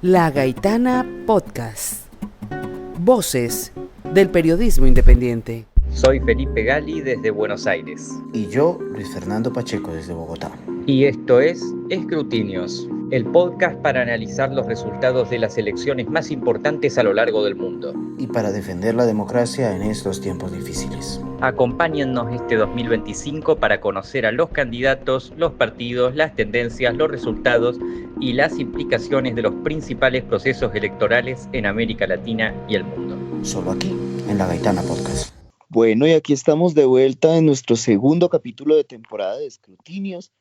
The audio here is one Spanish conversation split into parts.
La Gaitana Podcast. Voces del periodismo independiente. Soy Felipe Gali desde Buenos Aires. Y yo, Luis Fernando Pacheco desde Bogotá. Y esto es Escrutinios, el podcast para analizar los resultados de las elecciones más importantes a lo largo del mundo. Y para defender la democracia en estos tiempos difíciles. Acompáñennos este 2025 para conocer a los candidatos, los partidos, las tendencias, los resultados y las implicaciones de los principales procesos electorales en América Latina y el mundo. Solo aquí, en La Gaitana Podcast. Bueno, y aquí estamos de vuelta en nuestro segundo capítulo de temporada de Escrutinios,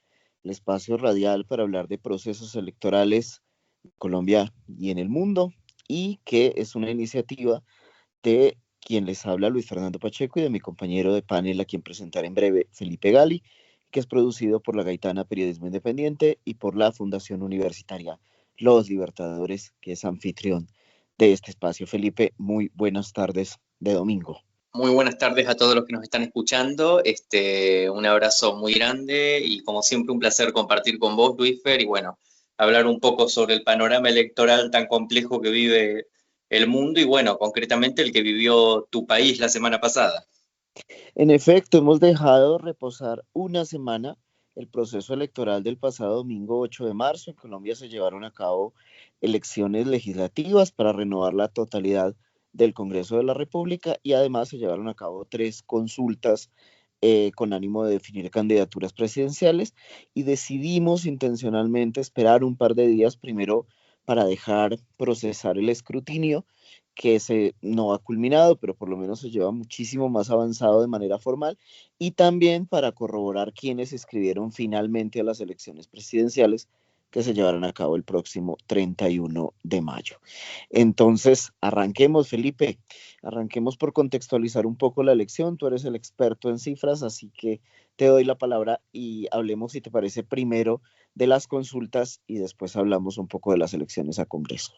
el espacio radial para hablar de procesos electorales en Colombia y en el mundo, y que es una iniciativa de quien les habla, Luis Fernando Pacheco, y de mi compañero de panel, a quien presentaré en breve, Felipe Gali, que es producido por La Gaitana Periodismo Independiente y por la Fundación Universitaria Los Libertadores, que es anfitrión de este espacio. Felipe, muy buenas tardes de domingo. Muy buenas tardes a todos los que nos están escuchando. Un abrazo muy grande y como siempre un placer compartir con vos, Luisfer, y bueno, hablar un poco sobre el panorama electoral tan complejo que vive el mundo y bueno, concretamente el que vivió tu país la semana pasada. En efecto, hemos dejado reposar una semana el proceso electoral del pasado domingo 8 de marzo. En Colombia se llevaron a cabo elecciones legislativas para renovar la totalidad del Congreso de la República y además se llevaron a cabo 3 consultas con ánimo de definir candidaturas presidenciales y decidimos intencionalmente esperar un par de días primero para dejar procesar el escrutinio que no ha culminado, pero por lo menos se lleva muchísimo más avanzado de manera formal, y también para corroborar quiénes se inscribieron finalmente a las elecciones presidenciales que se llevarán a cabo el próximo 31 de mayo. Entonces, arranquemos, Felipe, arranquemos por contextualizar un poco la elección. Tú eres el experto en cifras, así que te doy la palabra y hablemos, si te parece, primero de las consultas y después hablamos un poco de las elecciones a Congreso.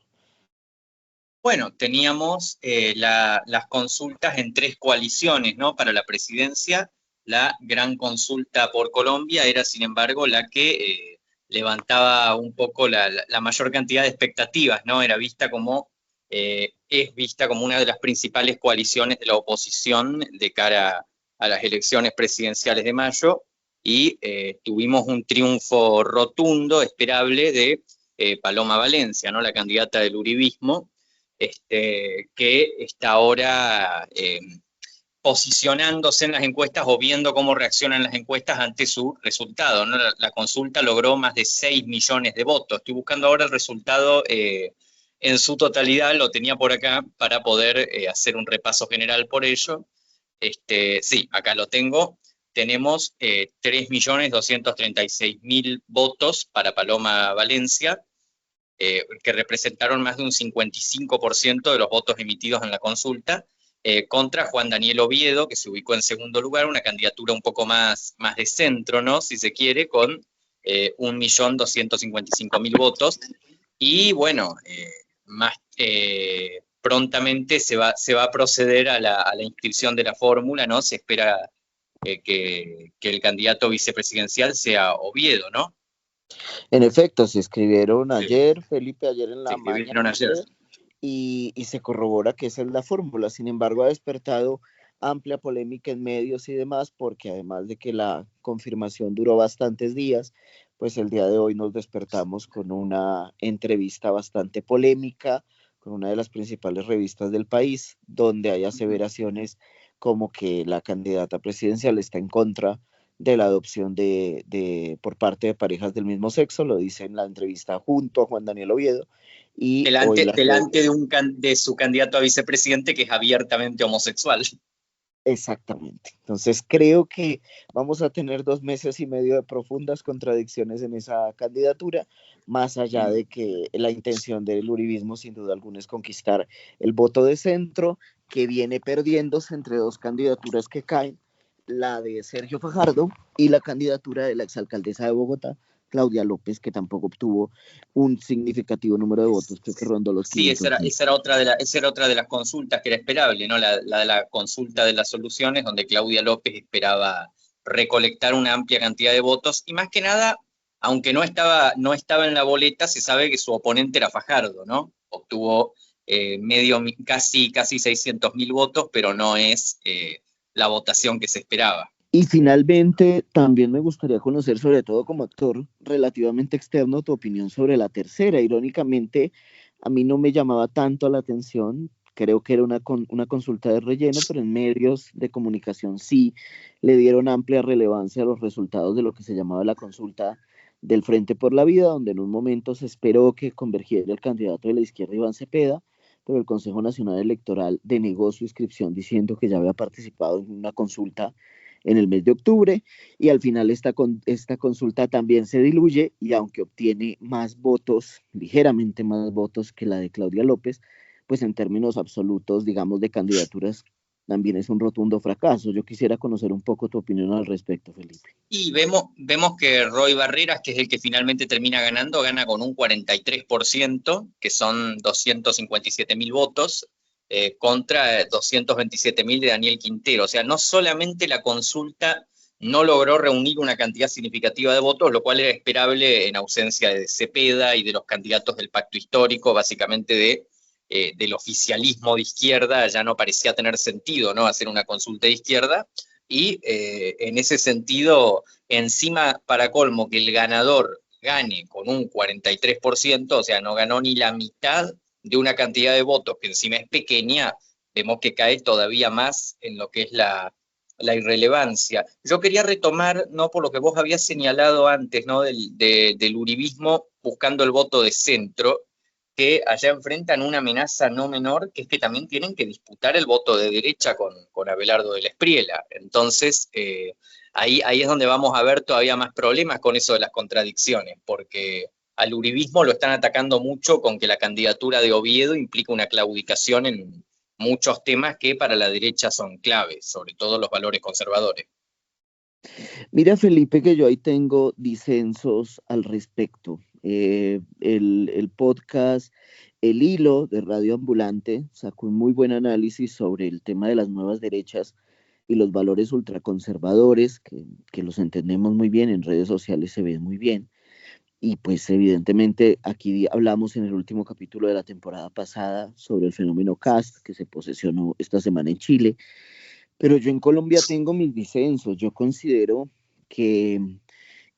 Bueno, teníamos las consultas en 3 coaliciones, ¿no? Para la presidencia, la gran consulta por Colombia era, sin embargo, la que levantaba un poco la mayor cantidad de expectativas, ¿no? Es vista como una de las principales coaliciones de la oposición de cara a las elecciones presidenciales de mayo, y tuvimos un triunfo rotundo, esperable, de Paloma Valencia, ¿no? La candidata del uribismo, que está ahora posicionándose en las encuestas o viendo cómo reaccionan las encuestas ante su resultado, ¿no? La consulta logró más de 6 millones de votos. Estoy buscando ahora el resultado en su totalidad, lo tenía por acá para poder hacer un repaso general por ello. Sí, acá lo tengo. Tenemos 3.236.000 votos para Paloma Valencia, que representaron más de un 55% de los votos emitidos en la consulta, contra Juan Daniel Oviedo, que se ubicó en segundo lugar, una candidatura un poco más de centro, ¿no? Si se quiere, con 1.255.000 votos. Y bueno, prontamente se va a proceder a la inscripción de la fórmula, ¿no? Se espera que el candidato vicepresidencial sea Oviedo, ¿no? En efecto, se escribieron ayer, Felipe, ayer en la mañana, ayer. Y se corrobora que esa es la fórmula. Sin embargo, ha despertado amplia polémica en medios y demás, porque además de que la confirmación duró bastantes días, pues el día de hoy nos despertamos con una entrevista bastante polémica con una de las principales revistas del país, donde hay aseveraciones como que la candidata presidencial está en contra de la adopción por parte de parejas del mismo sexo. Lo dice en la entrevista junto a Juan Daniel Oviedo. Y delante de su candidato a vicepresidente, que es abiertamente homosexual. Exactamente. Entonces creo que vamos a tener 2 meses y medio de profundas contradicciones en esa candidatura, más allá de que la intención del uribismo sin duda alguna es conquistar el voto de centro, que viene perdiéndose entre 2 candidaturas que caen, la de Sergio Fajardo y la candidatura de la exalcaldesa de Bogotá, Claudia López, que tampoco obtuvo un significativo número de votos, creo que rondó los 500. Sí, esa era otra de las consultas que era esperable, ¿no? La de la consulta de las soluciones, donde Claudia López esperaba recolectar una amplia cantidad de votos, y más que nada aunque no estaba en la boleta, se sabe que su oponente era Fajardo, ¿no? Obtuvo casi 600.000 votos, pero no es la votación que se esperaba. Y finalmente, también me gustaría conocer, sobre todo como actor relativamente externo, tu opinión sobre la tercera. Irónicamente, a mí no me llamaba tanto la atención, creo que era una consulta de relleno, pero en medios de comunicación sí le dieron amplia relevancia a los resultados de lo que se llamaba la consulta del Frente por la Vida, donde en un momento se esperó que convergiera el candidato de la izquierda, Iván Cepeda, pero el Consejo Nacional Electoral denegó su inscripción diciendo que ya había participado en una consulta en el mes de octubre, y al final esta consulta también se diluye, y aunque obtiene más votos, ligeramente más votos que la de Claudia López, pues en términos absolutos, digamos, de candidaturas, también es un rotundo fracaso. Yo quisiera conocer un poco tu opinión al respecto, Felipe. Y vemos que Roy Barreras, que es el que finalmente termina ganando, gana con un 43%, que son 257.000 votos, contra 227.000 de Daniel Quintero. O sea, no solamente la consulta no logró reunir una cantidad significativa de votos, lo cual era esperable en ausencia de Cepeda y de los candidatos del pacto histórico, básicamente del oficialismo de izquierda. Ya no parecía tener sentido, ¿no?, hacer una consulta de izquierda, y en ese sentido, encima, para colmo, que el ganador gane con un 43%, o sea, no ganó ni la mitad de una cantidad de votos que encima es pequeña, vemos que cae todavía más en lo que es la irrelevancia. Yo quería retomar, ¿no?, por lo que vos habías señalado antes, ¿no?, del uribismo buscando el voto de centro, que allá enfrentan una amenaza no menor, que es que también tienen que disputar el voto de derecha con Abelardo de la Espriella. Entonces, ahí es donde vamos a ver todavía más problemas con eso de las contradicciones, porque al uribismo lo están atacando mucho con que la candidatura de Oviedo implica una claudicación en muchos temas que para la derecha son claves, sobre todo los valores conservadores. Mira, Felipe, que yo ahí tengo disensos al respecto. El podcast El Hilo de Radio Ambulante sacó un muy buen análisis sobre el tema de las nuevas derechas y los valores ultraconservadores, que los entendemos muy bien, en redes sociales se ven muy bien. Y pues evidentemente aquí hablamos en el último capítulo de la temporada pasada sobre el fenómeno Cast, que se posesionó esta semana en Chile. Pero yo en Colombia tengo mis disensos. Yo considero que,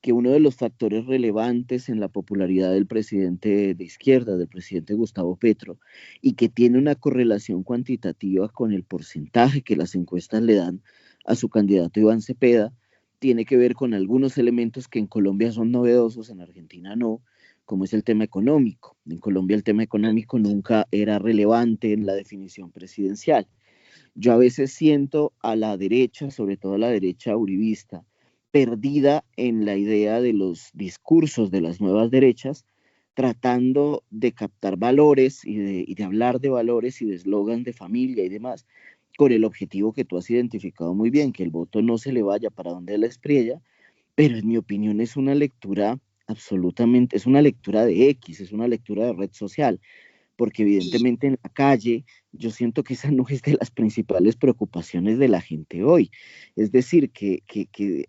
que uno de los factores relevantes en la popularidad del presidente de izquierda, del presidente Gustavo Petro, y que tiene una correlación cuantitativa con el porcentaje que las encuestas le dan a su candidato Iván Cepeda, tiene que ver con algunos elementos que en Colombia son novedosos, en Argentina no, como es el tema económico. En Colombia el tema económico nunca era relevante en la definición presidencial. Yo a veces siento a la derecha, sobre todo a la derecha uribista, perdida en la idea de los discursos de las nuevas derechas, tratando de captar valores y de hablar de valores y de eslogan de familia y demás, con el objetivo que tú has identificado muy bien, que el voto no se le vaya para donde la Espriella, pero en mi opinión es una lectura absolutamente, es una lectura de X, es una lectura de red social, porque evidentemente en la calle yo siento que esa no es de las principales preocupaciones de la gente hoy. Es decir, que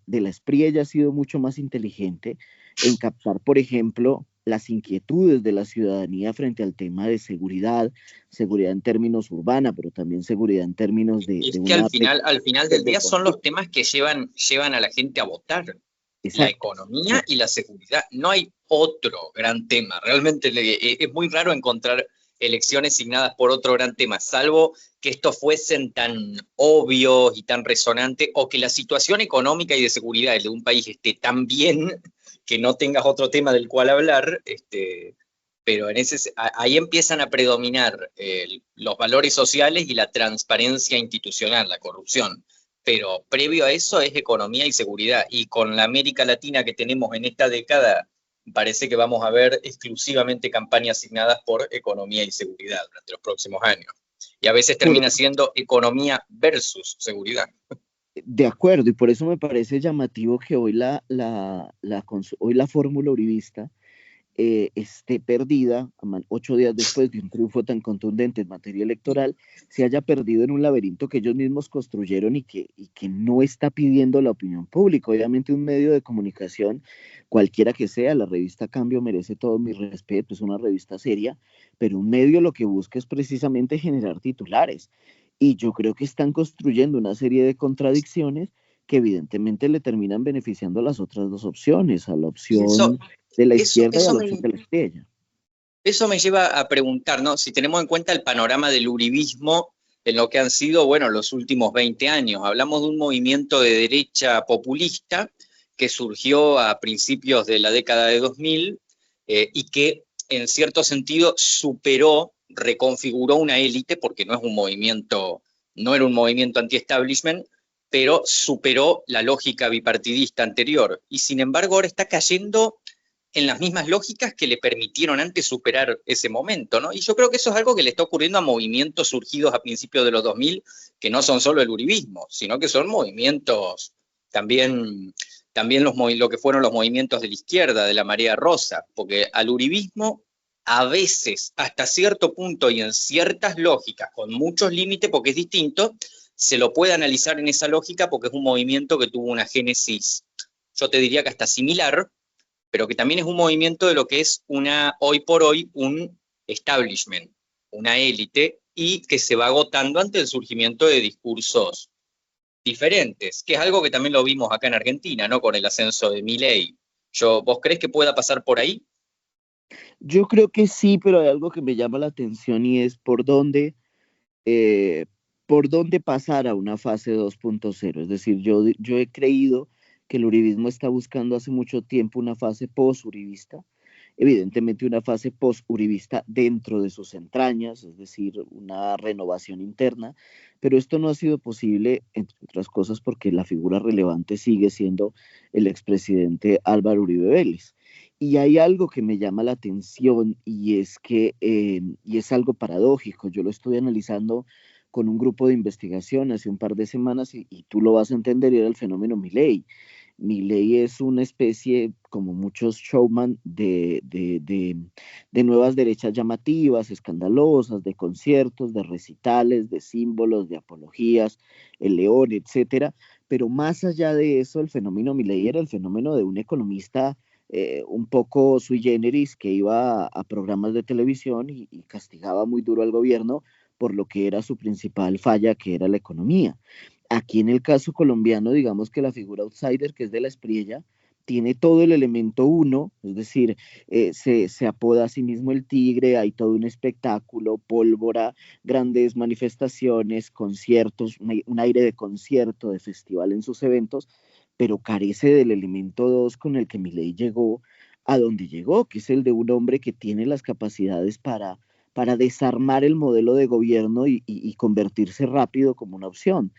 de la Espriella ha sido mucho más inteligente en captar, por ejemplo, las inquietudes de la ciudadanía frente al tema de seguridad en términos urbana, pero también seguridad en términos de... Y es de que una al final del día son los temas que llevan a la gente a votar. Exacto. La economía y la seguridad. No hay otro gran tema. Realmente es muy raro encontrar elecciones signadas por otro gran tema, salvo que estos fuesen tan obvios y tan resonantes, o que la situación económica y de seguridad de un país esté tan bien que no tengas otro tema del cual hablar, pero ahí empiezan a predominar los valores sociales y la transparencia institucional, la corrupción. Pero previo a eso es economía y seguridad. Y con la América Latina que tenemos en esta década, parece que vamos a ver exclusivamente campañas asignadas por economía y seguridad durante los próximos años. Y a veces termina siendo economía versus seguridad. De acuerdo, y por eso me parece llamativo que hoy hoy la fórmula uribista esté perdida 8 días después de un triunfo tan contundente en materia electoral, se haya perdido en un laberinto que ellos mismos construyeron y que no está pidiendo la opinión pública. Obviamente un medio de comunicación, cualquiera que sea, la revista Cambio merece todo mi respeto, es una revista seria, pero un medio lo que busca es precisamente generar titulares. Y yo creo que están construyendo una serie de contradicciones que evidentemente le terminan beneficiando a las otras dos opciones, a la Y opción de la eso, izquierda y a eso la me, opción de la estrella. Eso me lleva a preguntar, ¿no? Si tenemos en cuenta el panorama del uribismo en lo que han sido, bueno, los últimos 20 años. Hablamos de un movimiento de derecha populista que surgió a principios de la década de 2000 y que en cierto sentido superó, reconfiguró una élite, porque no es un movimiento, no era un movimiento anti-establishment, pero superó la lógica bipartidista anterior. Y sin embargo ahora está cayendo en las mismas lógicas que le permitieron antes superar ese momento, ¿no? Y yo creo que eso es algo que le está ocurriendo a movimientos surgidos a principios de los 2000, que no son solo el uribismo, sino que son movimientos también lo que fueron los movimientos de la izquierda, de la marea rosa, porque al uribismo a veces, hasta cierto punto y en ciertas lógicas, con muchos límites, porque es distinto, se lo puede analizar en esa lógica porque es un movimiento que tuvo una génesis, yo te diría que hasta similar, pero que también es un movimiento de lo que es hoy por hoy un establishment, una élite, y que se va agotando ante el surgimiento de discursos diferentes, que es algo que también lo vimos acá en Argentina, ¿no? Con el ascenso de Milei. ¿Vos crees que pueda pasar por ahí? Yo creo que sí, pero hay algo que me llama la atención y es eh, por dónde pasar a una fase 2.0. Es decir, yo he creído que el uribismo está buscando hace mucho tiempo una fase post-uribista, evidentemente una fase post-uribista dentro de sus entrañas, es decir, una renovación interna, pero esto no ha sido posible, entre otras cosas, porque la figura relevante sigue siendo el expresidente Álvaro Uribe Vélez. Y hay algo que me llama la atención y es algo paradójico. Yo lo estoy analizando con un grupo de investigación hace un par de semanas y tú lo vas a entender, y era el fenómeno Milei. Milei es una especie, como muchos showman, de nuevas derechas llamativas, escandalosas, de conciertos, de recitales, de símbolos, de apologías, el león, etcétera. Pero más allá de eso, el fenómeno Milei era el fenómeno de un economista un poco sui generis que iba a programas de televisión y castigaba muy duro al gobierno por lo que era su principal falla, que era la economía. Aquí en el caso colombiano, digamos que la figura outsider, que es de la Espriella, tiene todo el elemento uno, es decir, se apoda a sí mismo el tigre, hay todo un espectáculo, pólvora, grandes manifestaciones, conciertos, un aire de concierto, de festival en sus eventos, pero carece del elemento dos con el que Milei llegó a donde llegó, que es el de un hombre que tiene las capacidades para desarmar el modelo de gobierno y convertirse rápido como una opción.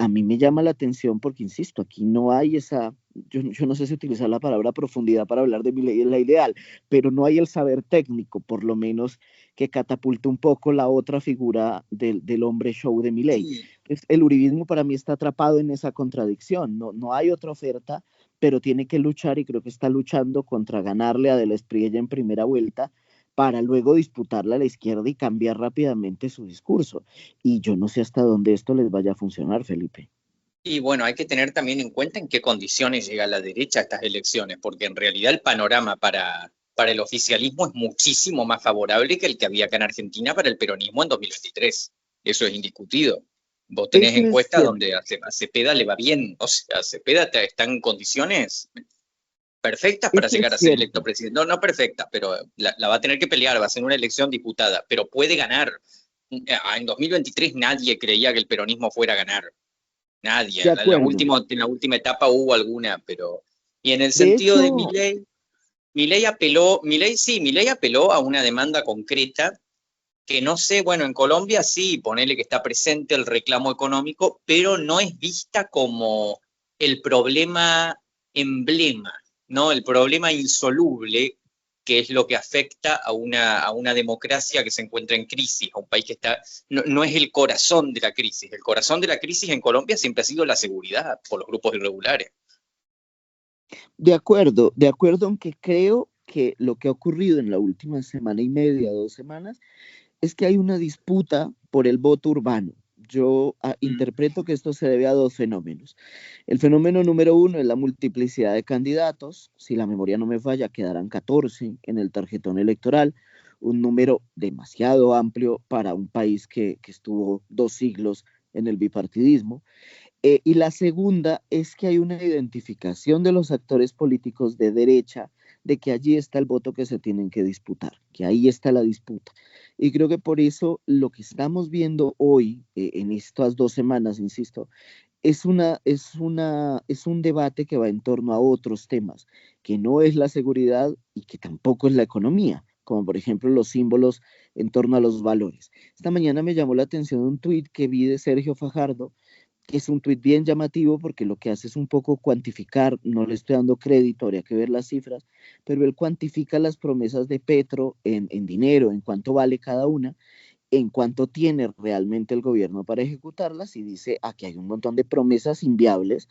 A mí me llama la atención porque, insisto, aquí no hay yo no sé si utilizar la palabra profundidad para hablar de Milei es la ideal, pero no hay el saber técnico, por lo menos, que catapulte un poco la otra figura del hombre show de Milei. Entonces, el uribismo para mí está atrapado en esa contradicción, no hay otra oferta, pero tiene que luchar y creo que está luchando contra ganarle a De la Espriella en primera vuelta para luego disputarla a la izquierda y cambiar rápidamente su discurso. Y yo no sé hasta dónde esto les vaya a funcionar, Felipe. Y bueno, hay que tener también en cuenta en qué condiciones llega la derecha a estas elecciones, porque en realidad el panorama para el oficialismo es muchísimo más favorable que el que había acá en Argentina para el peronismo en 2023. Eso es indiscutido. Vos tenés Eso es encuestas cierto. donde a Cepeda le va bien, o sea, Cepeda está en condiciones perfectas para Eso llegar es a ser electo cierto. presidente. No, no perfectas, pero la va a tener que pelear, va a ser una elección disputada, pero puede ganar. En 2023 nadie creía que el peronismo fuera a ganar. Nadie. De En acuerdo. en la última etapa hubo alguna, pero... Y en el De sentido de hecho, Milei apeló a una demanda concreta que no sé, bueno, en Colombia sí, ponele que está presente el reclamo económico, pero no es vista como el problema emblema, ¿no? El problema insoluble, que es lo que afecta a una democracia que se encuentra en crisis, a un país que está, no es el corazón de la crisis. El corazón de la crisis en Colombia siempre ha sido la seguridad por los grupos irregulares. de acuerdo, aunque creo que lo que ha ocurrido en la última semana y media, 2 semanas, es que hay una disputa por el voto urbano. Yo interpreto que esto se debe a dos fenómenos. El fenómeno número uno es la multiplicidad de candidatos. Si la memoria no me falla, quedarán 14 en el tarjetón electoral, un número demasiado amplio para un país que estuvo 2 siglos en el bipartidismo. Y la segunda es que hay una identificación de los actores políticos de derecha de que allí está el voto que se tienen que disputar, que ahí está la disputa. Y creo que por eso lo que estamos viendo hoy, en estas 2 semanas, insisto, es un debate que va en torno a otros temas, que no es la seguridad y que tampoco es la economía, como por ejemplo los símbolos en torno a los valores. Esta mañana me llamó la atención un tuit que vi de Sergio Fajardo, que es un tuit bien llamativo porque lo que hace es un poco cuantificar, no le estoy dando crédito, habría que ver las cifras, pero él cuantifica las promesas de Petro en dinero, en cuánto vale cada una, en cuánto tiene realmente el gobierno para ejecutarlas, y dice aquí hay un montón de promesas inviables.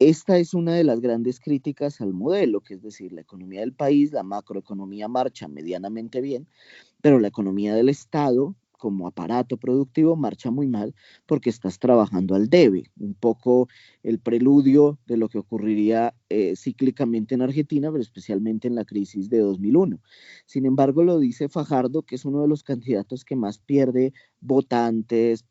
Esta es una de las grandes críticas al modelo, que es decir, la economía del país, la macroeconomía marcha medianamente bien, pero la economía del Estado como aparato productivo marcha muy mal porque estás trabajando al debe, un poco el preludio de lo que ocurriría cíclicamente en Argentina, pero especialmente en la crisis de 2001. Sin embargo, lo dice Fajardo, que es uno de los candidatos que más pierde votantes,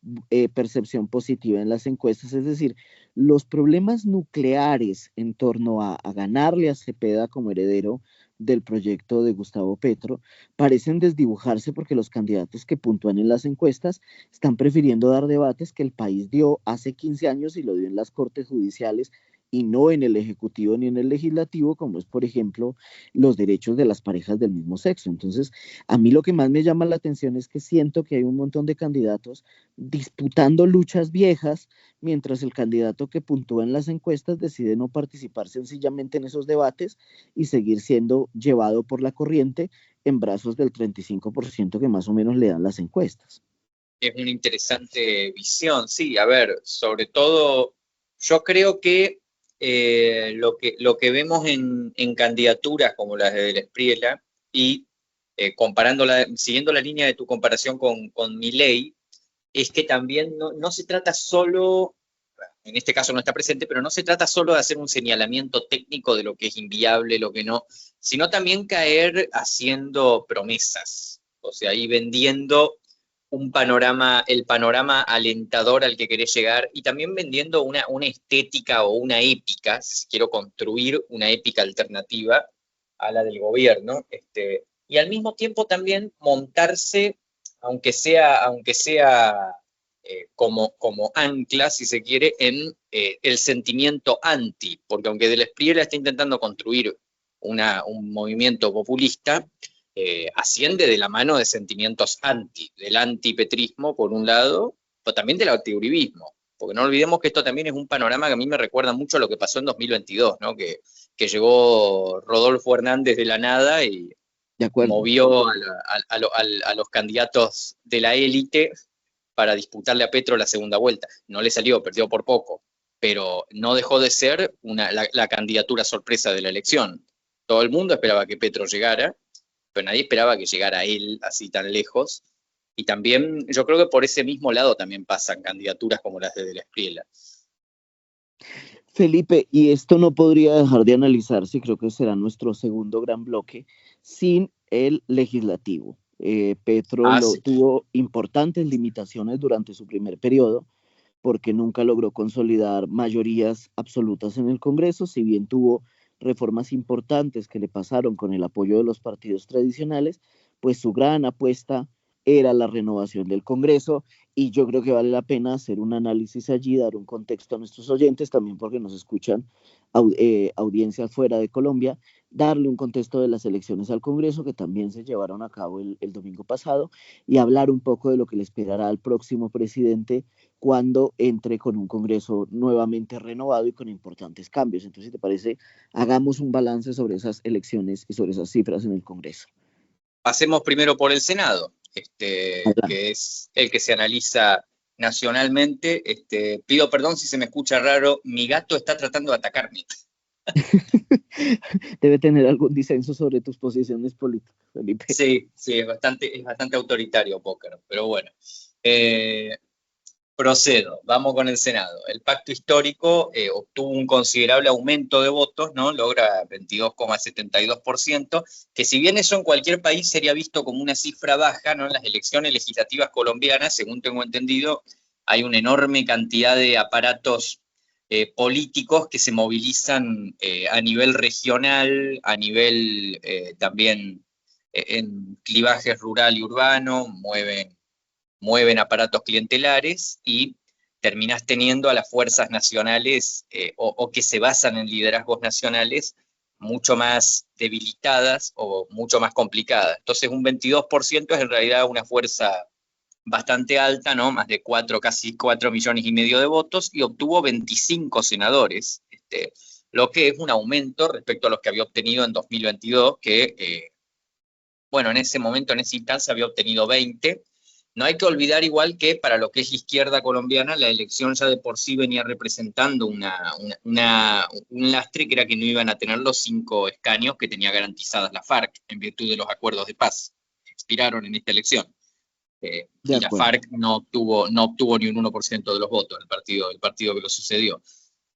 percepción positiva en las encuestas, es decir, los problemas nucleares en torno a ganarle a Cepeda como heredero del proyecto de Gustavo Petro parecen desdibujarse porque los candidatos que puntúan en las encuestas están prefiriendo dar debates que el país dio hace 15 años y lo dio en las cortes judiciales y no en el ejecutivo ni en el legislativo, como es, por ejemplo, los derechos de las parejas del mismo sexo. Entonces, a mí lo que más me llama la atención es que siento que hay un montón de candidatos disputando luchas viejas, mientras el candidato que puntúa en las encuestas decide no participar sencillamente en esos debates y seguir siendo llevado por la corriente en brazos del 35% que más o menos le dan las encuestas. Es una interesante visión, sí, a ver, sobre todo yo creo que lo que vemos en candidaturas como las de Espriella y siguiendo la línea de tu comparación con Milei, es que también no se trata solo, en este caso no está presente, pero no se trata solo de hacer un señalamiento técnico de lo que es inviable, lo que no, sino también caer haciendo promesas, o sea, y vendiendo el panorama alentador al que querés llegar, y también vendiendo una estética o una épica, si quiero construir una épica alternativa a la del gobierno, y al mismo tiempo también montarse, aunque sea como ancla, si se quiere, en el sentimiento anti, porque aunque Del Espriella está intentando construir un movimiento populista, asciende de la mano de sentimientos del antipetrismo por un lado, pero también del antiuribismo, porque no olvidemos que esto también es un panorama que a mí me recuerda mucho a lo que pasó en 2022, ¿no? que llegó Rodolfo Hernández de la nada y movió a los candidatos de la élite para disputarle a Petro la segunda vuelta. No le salió, perdió por poco, pero no dejó de ser la candidatura sorpresa de la elección. Todo el mundo esperaba que Petro llegara, pero nadie esperaba que llegara él así tan lejos. Y también, yo creo que por ese mismo lado también pasan candidaturas como las de Del Espriella. Felipe, y esto no podría dejar de analizarse, y creo que será nuestro segundo gran bloque, sin el legislativo. Petro tuvo importantes limitaciones durante su primer periodo, porque nunca logró consolidar mayorías absolutas en el Congreso, si bien tuvo reformas importantes que le pasaron con el apoyo de los partidos tradicionales, pues su gran apuesta era la renovación del Congreso, y yo creo que vale la pena hacer un análisis allí, dar un contexto a nuestros oyentes, también porque nos escuchan audiencias fuera de Colombia, darle un contexto de las elecciones al Congreso que también se llevaron a cabo el domingo pasado, y hablar un poco de lo que le esperará al próximo presidente cuando entre con un Congreso nuevamente renovado y con importantes cambios. Entonces, si te parece, hagamos un balance sobre esas elecciones y sobre esas cifras en el Congreso. Pasemos primero por el Senado, que es el que se analiza nacionalmente. Pido perdón si se me escucha raro, mi gato está tratando de atacarme. Debe tener algún disenso sobre tus posiciones políticas, Felipe. Sí, sí, es bastante autoritario Póker, pero bueno. Procedo, vamos con el Senado. El pacto histórico obtuvo un considerable aumento de votos, ¿no? Logra 22,72%, que si bien eso en cualquier país sería visto como una cifra baja, ¿no? En las elecciones legislativas colombianas, según tengo entendido, hay una enorme cantidad de aparatos políticos que se movilizan a nivel regional, a nivel también en clivajes rural y urbano, mueven aparatos clientelares y terminás teniendo a las fuerzas nacionales o que se basan en liderazgos nacionales mucho más debilitadas o mucho más complicadas. Entonces un 22% es en realidad una fuerza bastante alta, ¿no? Más de casi 4,5 millones de votos, y obtuvo 25 senadores, lo que es un aumento respecto a los que había obtenido en 2022, que, bueno, en ese momento, en esa instancia, había obtenido 20. No hay que olvidar igual que para lo que es izquierda colombiana, la elección ya de por sí venía representando un lastre, que era que no iban a tener los 5 escaños que tenía garantizadas la FARC en virtud de los acuerdos de paz que expiraron en esta elección. De Y la acuerdo. FARC no obtuvo ni un 1% de los votos, el partido que lo sucedió.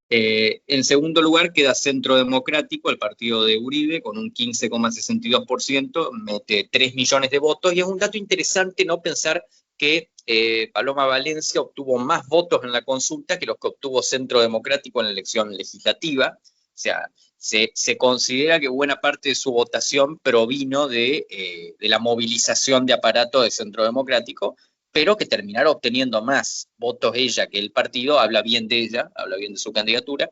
En segundo lugar queda Centro Democrático, el partido de Uribe, con un 15,62%, mete 3 millones de votos, y es un dato interesante no pensar que Paloma Valencia obtuvo más votos en la consulta que los que obtuvo Centro Democrático en la elección legislativa. O sea, se considera que buena parte de su votación provino de la movilización de aparatos de Centro Democrático, pero que terminara obteniendo más votos ella que el partido. Habla bien de ella, habla bien de su candidatura,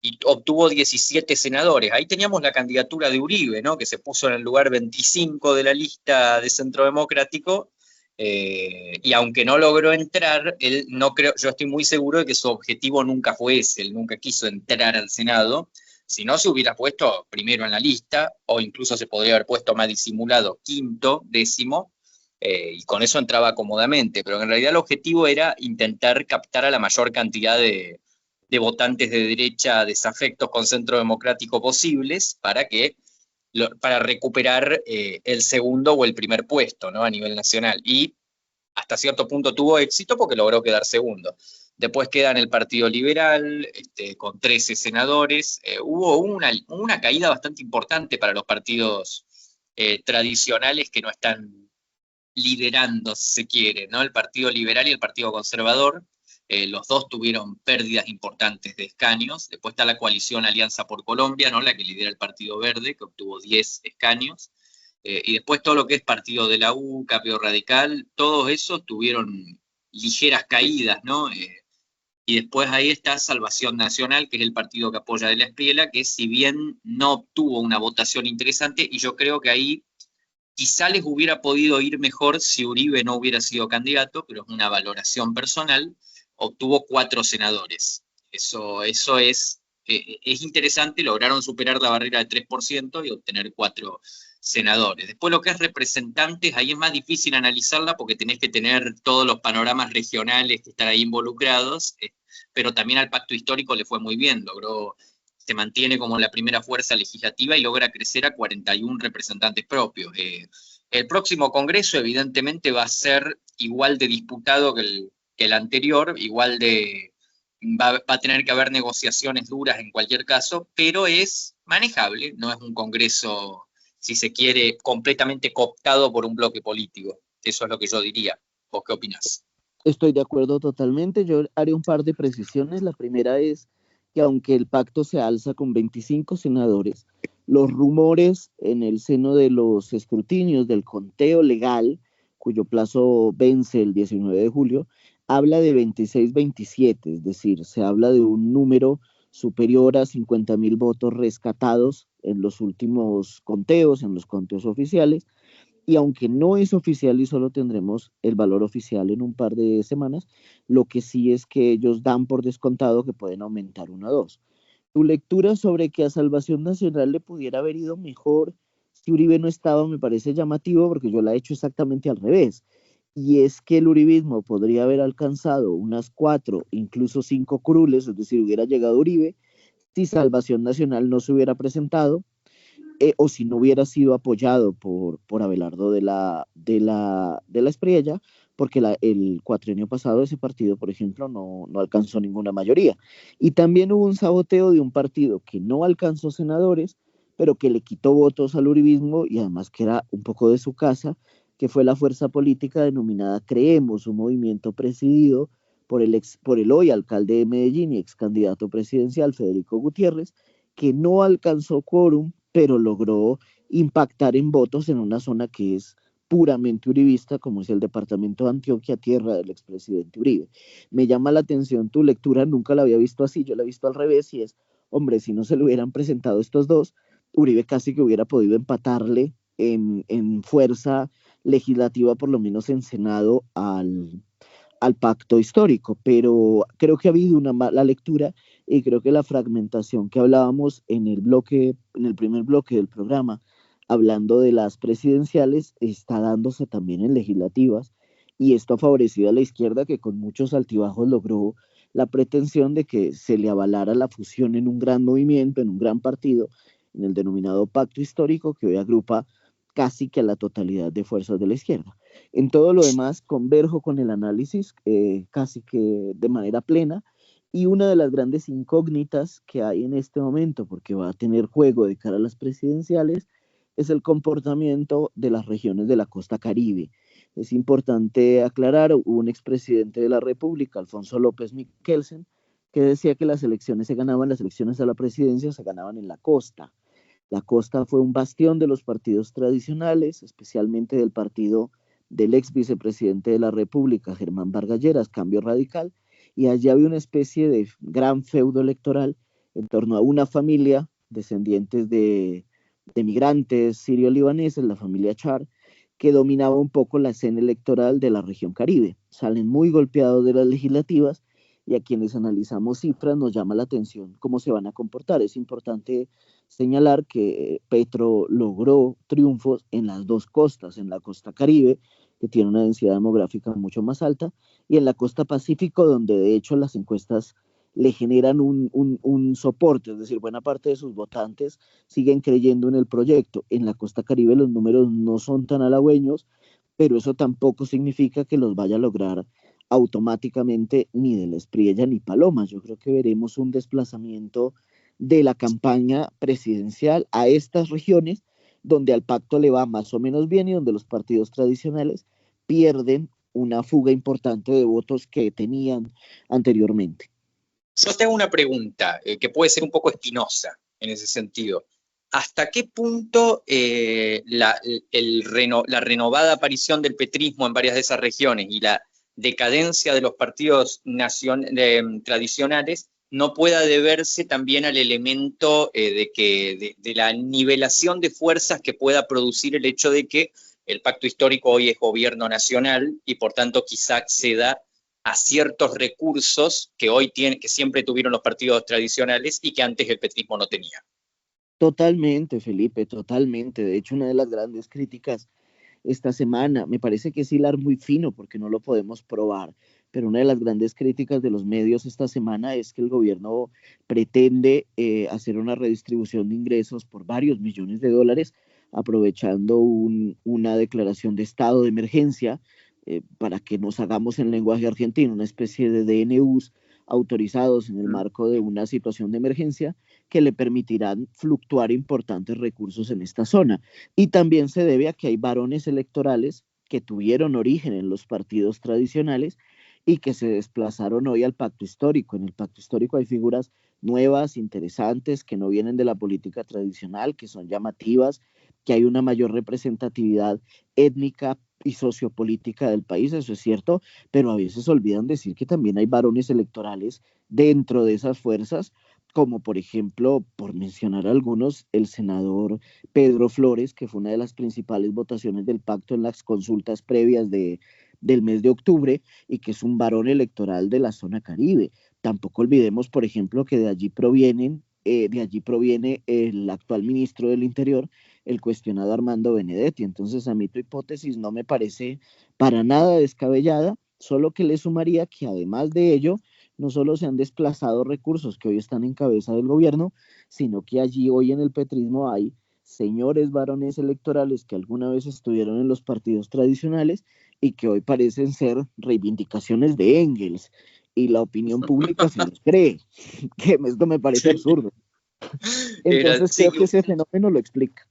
y obtuvo 17 senadores. Ahí teníamos la candidatura de Uribe, ¿no? Que se puso en el lugar 25 de la lista de Centro Democrático, y aunque no logró entrar, él no creo, yo estoy muy seguro de que su objetivo nunca fue ese, él nunca quiso entrar al Senado. Si no, se hubiera puesto primero en la lista, o incluso se podría haber puesto más disimulado, quinto, décimo, y con eso entraba cómodamente, pero en realidad el objetivo era intentar captar a la mayor cantidad de votantes de derecha desafectos con Centro Democrático posibles para recuperar el segundo o el primer puesto, ¿no? A nivel nacional. Y hasta cierto punto tuvo éxito porque logró quedar segundo. Después queda en el Partido Liberal, con 13 senadores. Hubo una caída bastante importante para los partidos tradicionales que no están liderando, si se quiere, ¿no? El Partido Liberal y el Partido Conservador, los dos tuvieron pérdidas importantes de escaños. Después está la coalición Alianza por Colombia, ¿no? La que lidera el Partido Verde, que obtuvo 10 escaños. Y después todo lo que es Partido de la U, Cambio Radical, todos esos tuvieron ligeras caídas, ¿no? Y después ahí está Salvación Nacional, que es el partido que apoya a De la Espriella, que si bien no obtuvo una votación interesante, y yo creo que ahí quizá les hubiera podido ir mejor si Uribe no hubiera sido candidato, pero es una valoración personal, obtuvo 4 senadores. Eso es interesante, lograron superar la barrera del 3% y obtener 4 senadores. Después lo que es representantes, ahí es más difícil analizarla porque tenés que tener todos los panoramas regionales que están ahí involucrados, pero también al pacto histórico le fue muy bien, se mantiene como la primera fuerza legislativa y logra crecer a 41 representantes propios. El próximo Congreso evidentemente va a ser igual de disputado que el anterior, va a tener que haber negociaciones duras en cualquier caso, pero es manejable, no es un Congreso, si se quiere, completamente cooptado por un bloque político. Eso es lo que yo diría. ¿Vos qué opinás? Estoy de acuerdo totalmente. Yo haré un par de precisiones. La primera es que aunque el pacto se alza con 25 senadores, los rumores en el seno de los escrutinios del conteo legal, cuyo plazo vence el 19 de julio, habla de 26-27, es decir, se habla de un número superior a 50.000 votos rescatados en los últimos conteos, en los conteos oficiales, y aunque no es oficial y solo tendremos el valor oficial en un par de semanas, lo que sí es que ellos dan por descontado que pueden aumentar 1 a 2. Tu lectura sobre que a Salvación Nacional le pudiera haber ido mejor si Uribe no estaba me parece llamativo porque yo la he hecho exactamente al revés. Y es que el uribismo podría haber alcanzado unas 4, incluso 5 curules, es decir, hubiera llegado Uribe si Salvación Nacional no se hubiera presentado o si no hubiera sido apoyado por Abelardo de la Espriella, porque el cuatrienio pasado ese partido, por ejemplo, no alcanzó ninguna mayoría. Y también hubo un saboteo de un partido que no alcanzó senadores, pero que le quitó votos al uribismo y además que era un poco de su casa, que fue la fuerza política denominada Creemos, un movimiento presidido por el hoy alcalde de Medellín y ex candidato presidencial Federico Gutiérrez, que no alcanzó quórum, pero logró impactar en votos en una zona que es puramente uribista, como es el departamento de Antioquia, tierra del expresidente Uribe. Me llama la atención tu lectura, nunca la había visto así, yo la he visto al revés, y es, hombre, si no se le hubieran presentado estos dos, Uribe casi que hubiera podido empatarle en fuerza legislativa, por lo menos en Senado, al pacto histórico, pero creo que ha habido una mala lectura y creo que la fragmentación que hablábamos en el primer bloque del programa, hablando de las presidenciales, está dándose también en legislativas y esto ha favorecido a la izquierda que con muchos altibajos logró la pretensión de que se le avalara la fusión en un gran movimiento, en un gran partido, en el denominado pacto histórico que hoy agrupa casi que a la totalidad de fuerzas de la izquierda. En todo lo demás, converjo con el análisis casi que de manera plena y una de las grandes incógnitas que hay en este momento, porque va a tener juego de cara a las presidenciales, es el comportamiento de las regiones de la costa Caribe. Es importante aclarar, hubo un expresidente de la República, Alfonso López Miquelsen, que decía que las elecciones a la presidencia se ganaban en la costa. La costa fue un bastión de los partidos tradicionales, especialmente del partido del ex vicepresidente de la República, Germán Vargas Lleras, Cambio Radical, y allí había una especie de gran feudo electoral en torno a una familia descendientes de migrantes sirio-libaneses, la familia Char, que dominaba un poco la escena electoral de la región Caribe. Salen muy golpeados de las legislativas y a quienes analizamos cifras nos llama la atención cómo se van a comportar. Es importante señalar que Petro logró triunfos en las dos costas, en la costa Caribe, que tiene una densidad demográfica mucho más alta, y en la costa Pacífico, donde de hecho las encuestas le generan un soporte, es decir, buena parte de sus votantes siguen creyendo en el proyecto. En la costa Caribe los números no son tan halagüeños, pero eso tampoco significa que los vaya a lograr automáticamente ni de la Espriella ni Paloma. Yo creo que veremos un desplazamiento de la campaña presidencial a estas regiones donde al pacto le va más o menos bien y donde los partidos tradicionales pierden una fuga importante de votos que tenían anteriormente. Yo te hago una pregunta que puede ser un poco espinosa en ese sentido. ¿Hasta qué punto la renovada aparición del petrismo en varias de esas regiones y la decadencia de los partidos tradicionales no pueda deberse también al elemento de la nivelación de fuerzas que pueda producir el hecho de que el pacto histórico hoy es gobierno nacional y por tanto quizá acceda a ciertos recursos que hoy que siempre tuvieron los partidos tradicionales y que antes el petrismo no tenía? Totalmente, Felipe, totalmente. De hecho, una de las grandes críticas esta semana, me parece que es hilar muy fino porque no lo podemos probar, pero una de las grandes críticas de los medios esta semana es que el gobierno pretende hacer una redistribución de ingresos por varios millones de dólares, aprovechando una declaración de estado de emergencia para que nos hagamos en lenguaje argentino, una especie de DNUs autorizados en el marco de una situación de emergencia que le permitirán fluctuar importantes recursos en esta zona. Y también se debe a que hay varones electorales que tuvieron origen en los partidos tradicionales y que se desplazaron hoy al pacto histórico. En el pacto histórico hay figuras nuevas, interesantes, que no vienen de la política tradicional, que son llamativas, que hay una mayor representatividad étnica y sociopolítica del país, eso es cierto, pero a veces olvidan decir que también hay varones electorales dentro de esas fuerzas, como por ejemplo, por mencionar algunos, el senador Pedro Flores, que fue una de las principales votaciones del pacto en las consultas previas del mes de octubre y que es un varón electoral de la zona Caribe. Tampoco olvidemos, por ejemplo, que de allí proviene el actual ministro del Interior, el cuestionado Armando Benedetti. Entonces, a mí tu hipótesis no me parece para nada descabellada, solo que le sumaría que además de ello, no solo se han desplazado recursos que hoy están en cabeza del gobierno, sino que allí hoy en el petrismo hay señores varones electorales que alguna vez estuvieron en los partidos tradicionales y que hoy parecen ser reivindicaciones de Engels, y la opinión pública se los cree, que esto me parece absurdo. Entonces Sí, creo que ese fenómeno lo explica.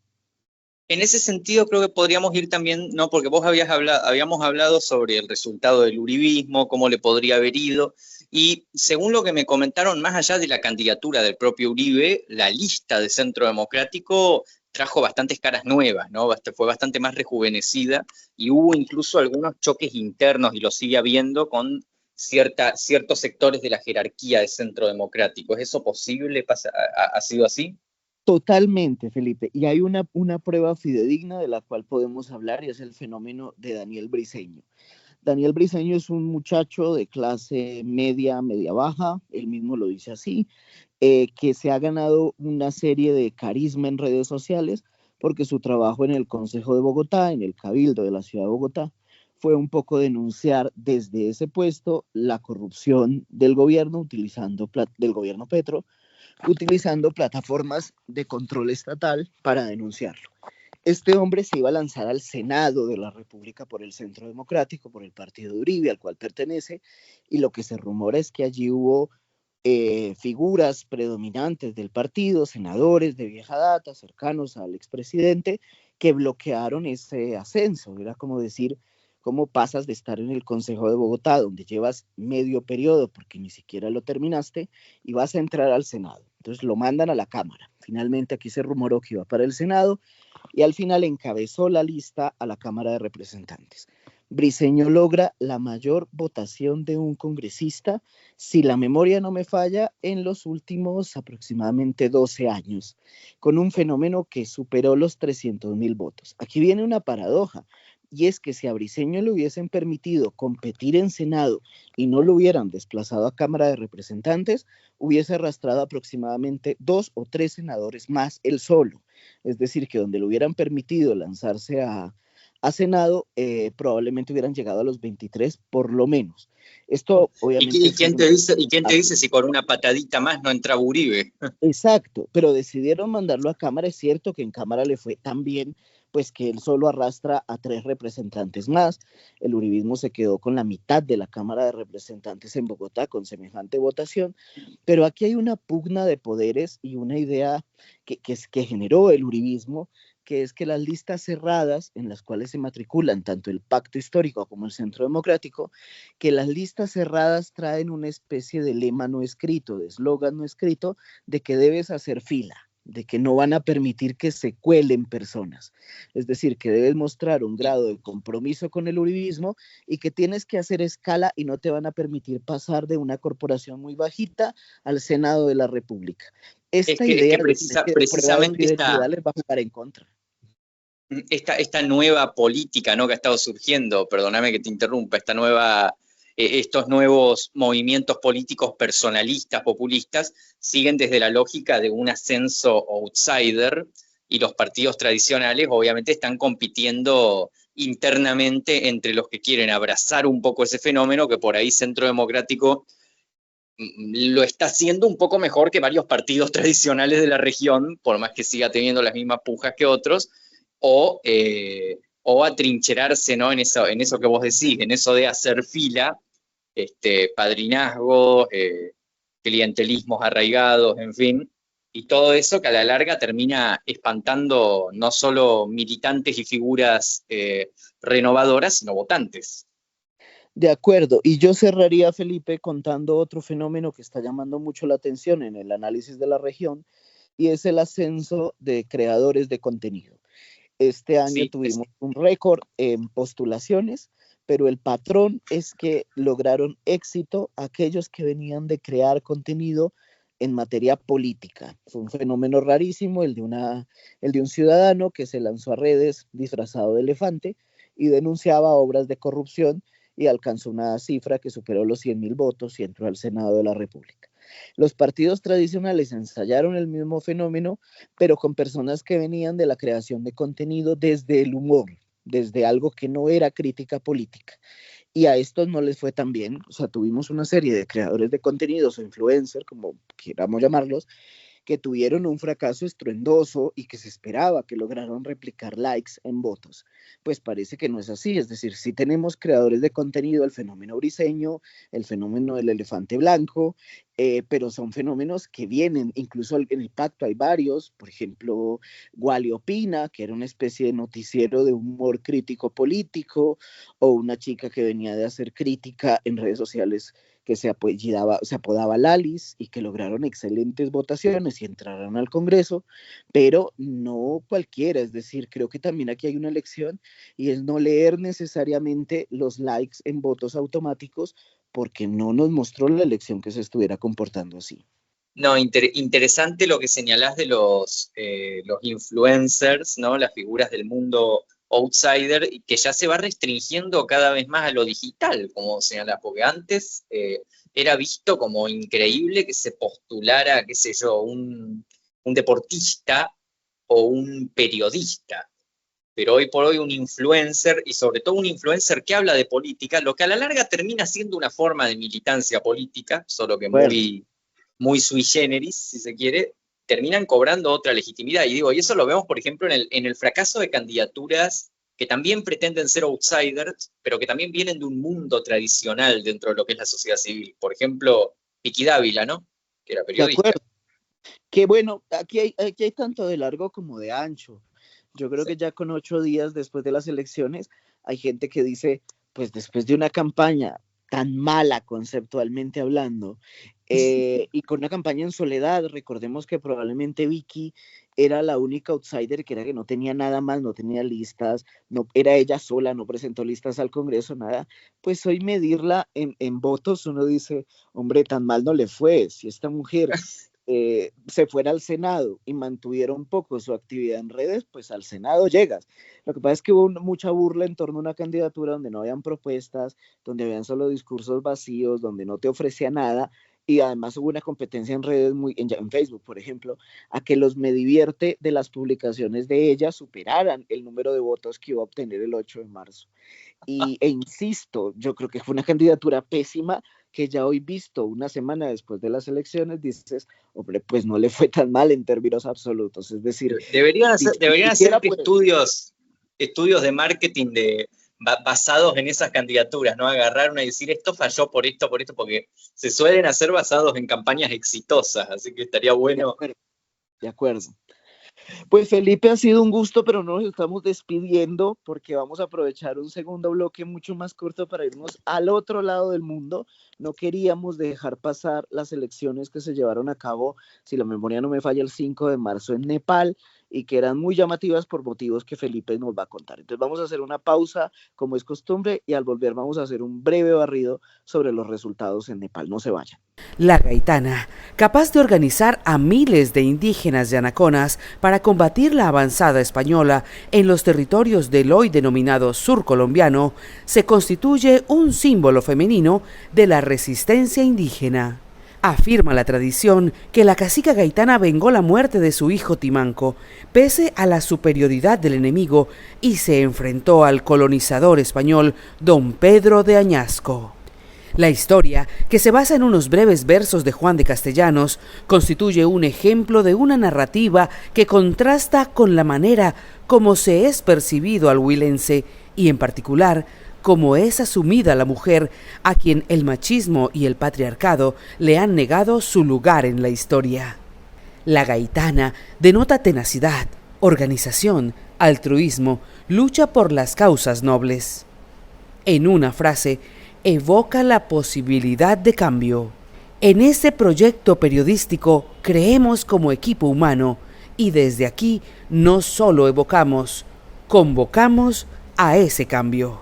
en ese sentido creo que podríamos ir también, ¿no? Porque vos habíamos hablado sobre el resultado del uribismo, cómo le podría haber ido, y según lo que me comentaron, más allá de la candidatura del propio Uribe, la lista de Centro Democrático trajo bastantes caras nuevas, ¿no? Fue bastante más rejuvenecida, y hubo incluso algunos choques internos, y lo sigue habiendo, con ciertos sectores de la jerarquía de Centro Democrático. ¿Es eso posible? ¿Ha sido así? Totalmente, Felipe. Y hay una prueba fidedigna de la cual podemos hablar y es el fenómeno de Daniel Briceño. Daniel Briceño es un muchacho de clase media, media baja, él mismo lo dice así, que se ha ganado una serie de carisma en redes sociales porque su trabajo en el Consejo de Bogotá, en el Cabildo de la Ciudad de Bogotá, fue un poco denunciar desde ese puesto la corrupción del gobierno, del gobierno Petro, utilizando plataformas de control estatal para denunciarlo. Este hombre se iba a lanzar al Senado de la República por el Centro Democrático, por el partido de Uribe, al cual pertenece, y lo que se rumora es que allí hubo figuras predominantes del partido, senadores de vieja data, cercanos al expresidente, que bloquearon ese ascenso. Era como decir, ¿cómo pasas de estar en el Consejo de Bogotá, donde llevas medio periodo, porque ni siquiera lo terminaste, y vas a entrar al Senado? Entonces lo mandan a la Cámara. Finalmente aquí se rumoró que iba para el Senado, y al final encabezó la lista a la Cámara de Representantes. Briceño logra la mayor votación de un congresista, si la memoria no me falla, en los últimos aproximadamente 12 años, con un fenómeno que superó los 300,000 votos. Aquí viene una paradoja, y es que si a Briceño le hubiesen permitido competir en Senado y no lo hubieran desplazado a Cámara de Representantes, hubiese arrastrado aproximadamente 2 o 3 senadores más él solo. Es decir, que donde le hubieran permitido lanzarse a Senado, probablemente hubieran llegado a los 23 por lo menos. Esto obviamente... ¿Y quién te dice si con una patadita más no entraba Uribe? Exacto, pero decidieron mandarlo a Cámara. Es cierto que en Cámara le fue tan bien, pues que él solo arrastra a 3 representantes más. El uribismo se quedó con la mitad de la Cámara de Representantes en Bogotá con semejante votación, pero aquí hay una pugna de poderes y una idea que generó el uribismo, que es que las listas cerradas en las cuales se matriculan tanto el Pacto Histórico como el Centro Democrático, que las listas cerradas traen una especie de lema no escrito, de eslogan no escrito, de que debes hacer fila, de que no van a permitir que se cuelen personas. Es decir, que debes mostrar un grado de compromiso con el uribismo y que tienes que hacer escala y no te van a permitir pasar de una corporación muy bajita al Senado de la República. Esta idea de precisamente fidelidad les va a jugar en contra. Esta nueva política, ¿no?, que ha estado surgiendo, perdóname que te interrumpa, estos nuevos movimientos políticos personalistas, populistas, siguen desde la lógica de un ascenso outsider, y los partidos tradicionales obviamente están compitiendo internamente entre los que quieren abrazar un poco ese fenómeno, que por ahí Centro Democrático lo está haciendo un poco mejor que varios partidos tradicionales de la región, por más que siga teniendo las mismas pujas que otros, o atrincherarse, ¿no?, en eso que vos decís, en eso de hacer fila, padrinazgo, clientelismos arraigados, en fin, y todo eso que a la larga termina espantando no solo militantes y figuras renovadoras, sino votantes. De acuerdo, y yo cerraría, Felipe, contando otro fenómeno que está llamando mucho la atención en el análisis de la región, y es el ascenso de creadores de contenido. Este año tuvimos un récord en postulaciones, pero el patrón es que lograron éxito aquellos que venían de crear contenido en materia política. Fue un fenómeno rarísimo el de un ciudadano que se lanzó a redes disfrazado de elefante y denunciaba obras de corrupción y alcanzó una cifra que superó los 100,000 votos y entró al Senado de la República. Los partidos tradicionales ensayaron el mismo fenómeno, pero con personas que venían de la creación de contenido desde el humor, desde algo que no era crítica política. Y a estos no les fue tan bien. O sea, tuvimos una serie de creadores de contenidos o influencers, como queramos llamarlos, que tuvieron un fracaso estruendoso y que se esperaba que lograron replicar likes en votos. Pues parece que no es así, es decir, si tenemos creadores de contenido, el fenómeno briseño, el fenómeno del elefante blanco, pero son fenómenos que vienen, incluso en el pacto hay varios, por ejemplo, Wally Opina, que era una especie de noticiero de humor crítico político, o una chica que venía de hacer crítica en redes sociales que se apodaba Lalis y que lograron excelentes votaciones y entraron al Congreso, pero no cualquiera, es decir, creo que también aquí hay una lección y es no leer necesariamente los likes en votos automáticos porque no nos mostró la elección que se estuviera comportando así. No, interesante lo que señalás de los influencers, ¿no? Las figuras del mundo outsider, y que ya se va restringiendo cada vez más a lo digital, como señalás, porque antes era visto como increíble que se postulara, qué sé yo, un deportista o un periodista. Pero hoy por hoy un influencer, y sobre todo un influencer que habla de política, lo que a la larga termina siendo una forma de militancia política, solo que muy sui generis, si se quiere, terminan cobrando otra legitimidad. Y digo, y eso lo vemos, por ejemplo, en el fracaso de candidaturas que también pretenden ser outsiders, pero que también vienen de un mundo tradicional dentro de lo que es la sociedad civil. Por ejemplo, Vicky Dávila, ¿no? Que era periodista. De acuerdo. Que bueno, aquí hay tanto de largo como de ancho. Yo creo que ya con 8 días después de las elecciones, hay gente que dice, pues después de una campaña tan mala conceptualmente hablando, y con una campaña en soledad, recordemos que probablemente Vicky era la única outsider que era que no tenía nada más, no tenía listas, no, era ella sola, no presentó listas al Congreso, nada, pues hoy medirla en votos, uno dice, hombre, tan mal no le fue, si esta mujer se fuera al Senado y mantuviera un poco su actividad en redes, pues al Senado llegas. Lo que pasa es que hubo mucha burla en torno a una candidatura donde no habían propuestas, donde habían solo discursos vacíos, donde no te ofrecía nada, y además hubo una competencia en redes, en Facebook, por ejemplo, a que los Me Divierte de las publicaciones de ella superaran el número de votos que iba a obtener el 8 de marzo. E insisto, yo creo que fue una candidatura pésima que ya hoy visto una semana después de las elecciones dices, hombre, pues no le fue tan mal en términos absolutos, es decir... Deberían hacer estudios de marketing basados en esas candidaturas, ¿no? Agarrar una y decir, esto falló por esto, porque se suelen hacer basados en campañas exitosas, así que estaría bueno. De acuerdo. Pues Felipe, ha sido un gusto, pero no nos estamos despidiendo porque vamos a aprovechar un segundo bloque mucho más corto para irnos al otro lado del mundo. No queríamos dejar pasar las elecciones que se llevaron a cabo, si la memoria no me falla, el 5 de marzo en Nepal, y que eran muy llamativas por motivos que Felipe nos va a contar. Entonces vamos a hacer una pausa, como es costumbre, y al volver vamos a hacer un breve barrido sobre los resultados en Nepal. No se vayan. La Gaitana, capaz de organizar a miles de indígenas yanaconas para combatir la avanzada española en los territorios del hoy denominado sur colombiano, se constituye un símbolo femenino de la resistencia indígena. Afirma la tradición que la cacica gaitana vengó la muerte de su hijo Timanco, pese a la superioridad del enemigo, y se enfrentó al colonizador español don Pedro de Añasco. La historia, que se basa en unos breves versos de Juan de Castellanos, constituye un ejemplo de una narrativa que contrasta con la manera como se es percibido al huilense y, en particular, como es asumida la mujer, a quien el machismo y el patriarcado le han negado su lugar en la historia. La gaitana denota tenacidad, organización, altruismo, lucha por las causas nobles. En una frase, evoca la posibilidad de cambio. En este proyecto periodístico creemos como equipo humano y desde aquí no solo evocamos, convocamos a ese cambio.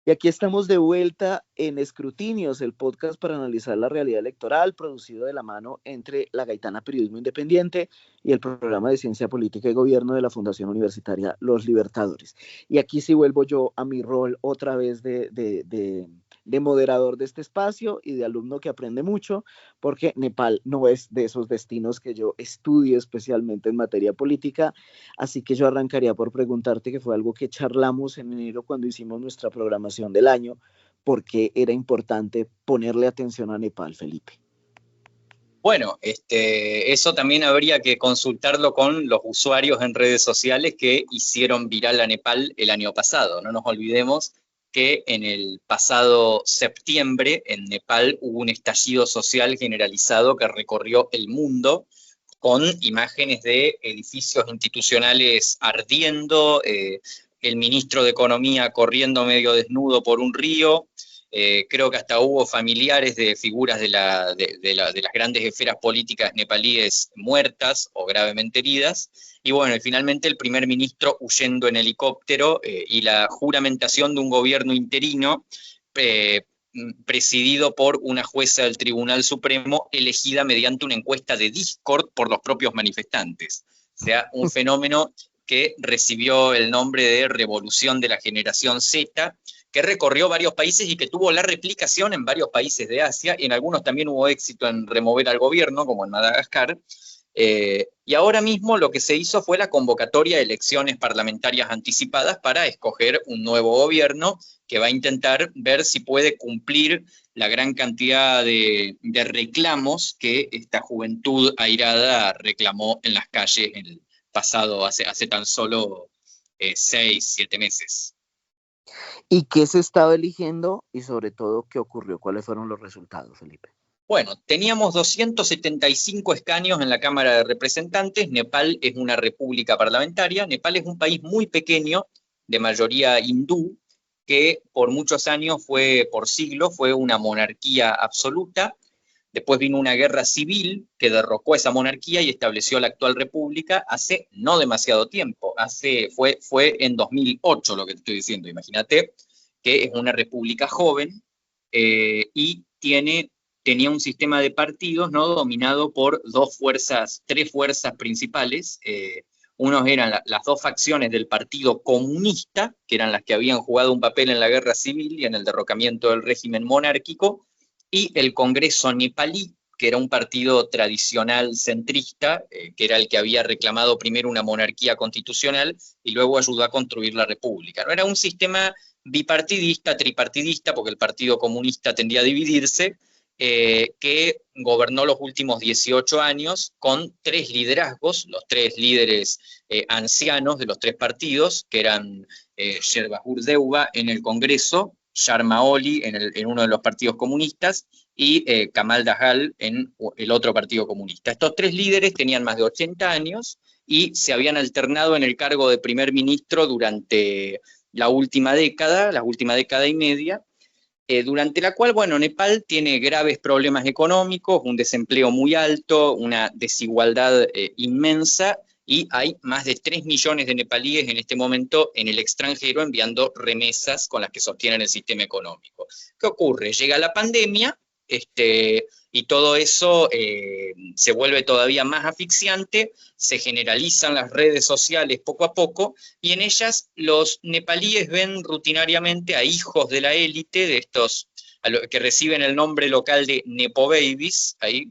Y aquí estamos de vuelta en Escrutinios, el podcast para analizar la realidad electoral, producido de la mano entre La Gaitana Periodismo Independiente y el programa de Ciencia Política y Gobierno de la Fundación Universitaria Los Libertadores. Y aquí sí vuelvo yo a mi rol otra vez de de moderador de este espacio y de alumno que aprende mucho, porque Nepal no es de esos destinos que yo estudio especialmente en materia política, así que yo arrancaría por preguntarte, que fue algo que charlamos en enero cuando hicimos nuestra programación del año, ¿por qué era importante ponerle atención a Nepal, Felipe? Bueno, eso también habría que consultarlo con los usuarios en redes sociales que hicieron viral a Nepal el año pasado. No nos olvidemos que en el pasado septiembre en Nepal hubo un estallido social generalizado que recorrió el mundo, con imágenes de edificios institucionales ardiendo, el ministro de Economía corriendo medio desnudo por un río. Creo que hasta hubo familiares de figuras de las grandes esferas políticas nepalíes muertas o gravemente heridas. Y bueno, y finalmente el primer ministro huyendo en helicóptero, y la juramentación de un gobierno interino presidido por una jueza del Tribunal Supremo elegida mediante una encuesta de Discord por los propios manifestantes. O sea, un fenómeno que recibió el nombre de Revolución de la Generación Z, que recorrió varios países y que tuvo la replicación en varios países de Asia, y en algunos también hubo éxito en remover al gobierno, como en Madagascar. Y ahora mismo lo que se hizo fue la convocatoria de elecciones parlamentarias anticipadas para escoger un nuevo gobierno que va a intentar ver si puede cumplir la gran cantidad de reclamos que esta juventud airada reclamó en las calles el pasado, hace tan solo 6, 7 meses. ¿Y qué se estaba eligiendo y sobre todo qué ocurrió? ¿Cuáles fueron los resultados, Felipe? Bueno, teníamos 275 escaños en la Cámara de Representantes. Nepal es una república parlamentaria. Nepal es un país muy pequeño, de mayoría hindú, que por muchos años por siglos, fue una monarquía absoluta. Después vino una guerra civil que derrocó esa monarquía y estableció la actual república hace no demasiado tiempo. Fue en 2008 lo que te estoy diciendo. Imagínate que es una república joven, y tenía un sistema de partidos, ¿no?, dominado por tres fuerzas principales. Unos eran las dos facciones del Partido Comunista, que eran las que habían jugado un papel en la guerra civil y en el derrocamiento del régimen monárquico, y el Congreso Nepalí, que era un partido tradicional centrista, que era el que había reclamado primero una monarquía constitucional y luego ayudó a construir la república. No era un sistema bipartidista, tripartidista, porque el Partido Comunista tendía a dividirse, que gobernó los últimos 18 años con 3 liderazgos, los 3 líderes ancianos de los 3 partidos, que eran Sherbaur Deuba en el Congreso, Sharma Oli en uno de los partidos comunistas, y Kamal Dajjal en el otro partido comunista. Estos 3 líderes tenían más de 80 años y se habían alternado en el cargo de primer ministro durante la última década y media, durante la cual, bueno, Nepal tiene graves problemas económicos, un desempleo muy alto, una desigualdad inmensa, y hay más de 3 millones de nepalíes en este momento en el extranjero enviando remesas con las que sostienen el sistema económico. ¿Qué ocurre? Llega la pandemia, y todo eso se vuelve todavía más asfixiante, se generalizan las redes sociales poco a poco, y en ellas los nepalíes ven rutinariamente a hijos de la élite, de estos que reciben el nombre local de Nepo Babies, ahí,